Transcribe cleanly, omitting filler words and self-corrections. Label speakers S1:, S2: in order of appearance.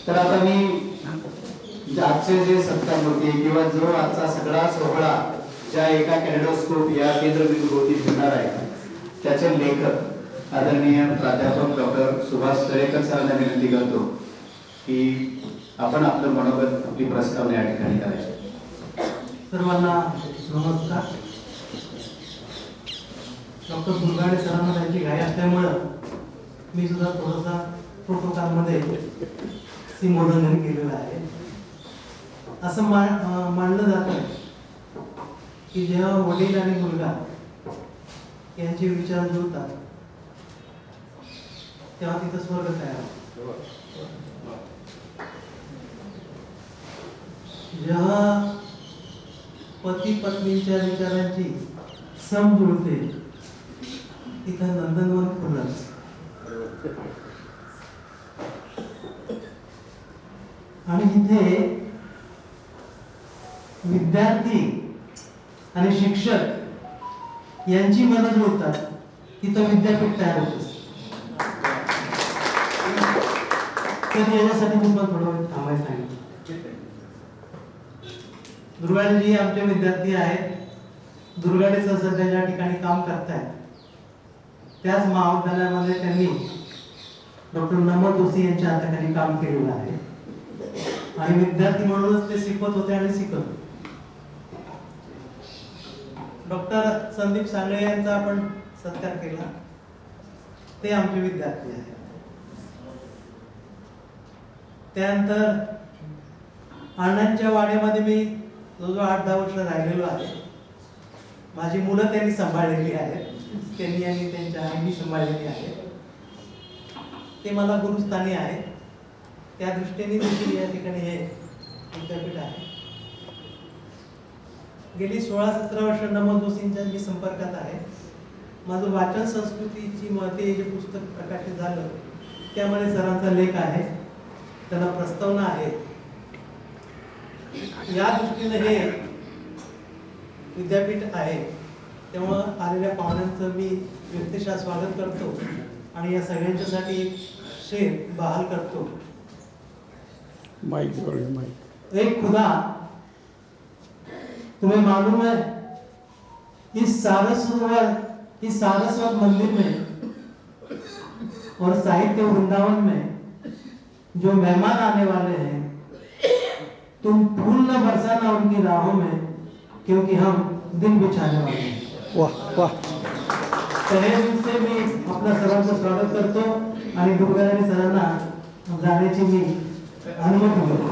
S1: तर आता मी आजचे जे सत्कार होते किंवा जो आजचा सगळा सोहळा ज्या एका कॅलेडोस्कोप या केंद्रबिंदूभोवती फिरणार आहे त्याचे लेखक आदरणीय प्राध्यापक डॉक्टर सुभाष तळेकर सरांना विनंती करतो की आपण आपलं मनोगत आपली प्रस्तावना या ठिकाणी करायची.
S2: सर्वांना नमस्कार. डॉक्टर सुरगाडे सरांना त्यांची घाई असल्यामुळं मी सुद्धा थोडासा प्रोटोकॉलमध्ये सीमोल्लंघन केलेलं आहे. असं मानलं जातं की जेव्हा वडील आणि मुलगा यांचे विचार जुळतात तेव्हा तिथं स्वर्ग तयार होतो. जेव्हा पती पत्नीच्या विचारांची सम जुळते तिथं नंदनवन फुलच. आणि इथे विद्यार्थी आणि शिक्षक यांची मनं जुळतात तिथं विद्यापीठ तयार होते. तर याच्यासाठी मी पण थोडं वेळ थांबायला सांगितलं. दुर्गाडेजी आमचे विद्यार्थी आहेत. दुर्गाडे सर सध्या ज्या ठिकाणी काम करतायत त्याच महाविद्यालयामध्ये त्यांनी डॉक्टर नमन जोशी यांच्या हाताखाली काम केलेलं आहे आणि विद्यार्थी म्हणूनच ते शिकवत होते आणि शिकत. डॉक्टर संदीप सांगळे यांचा आपण सत्कार केला. ते आमचे विद्यार्थी आहेत. त्यानंतर अण्णांच्या वाड्यामध्ये मी जवळजवळ 8-10 वर्ष राहिलेलो आहे. माझी मुलं त्यांनी सांभाळलेली आहेत. त्यांनी आणि त्यांच्या आईनी सांभाळलेली आहेत. ते मला गुरुस्थानी आहेत. त्या दृष्टीने देखील या ठिकाणी हे विद्यापीठ आहे. गेली 16-17 वर्ष नमन जोशींच्या मी संपर्कात आहे. माझं वाचन संस्कृतीची महती जे पुस्तक प्रकाशित झालं त्यामध्ये सरांचा लेख आहे, त्याला प्रस्तावना आहे. या दृष्टीने हे विद्यापीठ आहे. तेव्हा आलेल्या पाहुण्यांचं मी व्यक्तिशः स्वागत करतो आणि या सगळ्यांच्यासाठी शेर बहाल करतो. एक खुदा, तुम्हें मालूम है इस सारस्वत मंदिर में और साहित्य वृंदावन में जो मेहमान आने वाले हैं तुम फूल न बरसाना उनकी राहों में क्योंकि हम दिन बिछाने वाले हैं.
S3: वाह वाह.
S2: तहे दिल से मी आपल्या सर्वांचं स्वागत करतो आणि दुर्गाराणी सरांना जाण्याची मी अनुमती देतो.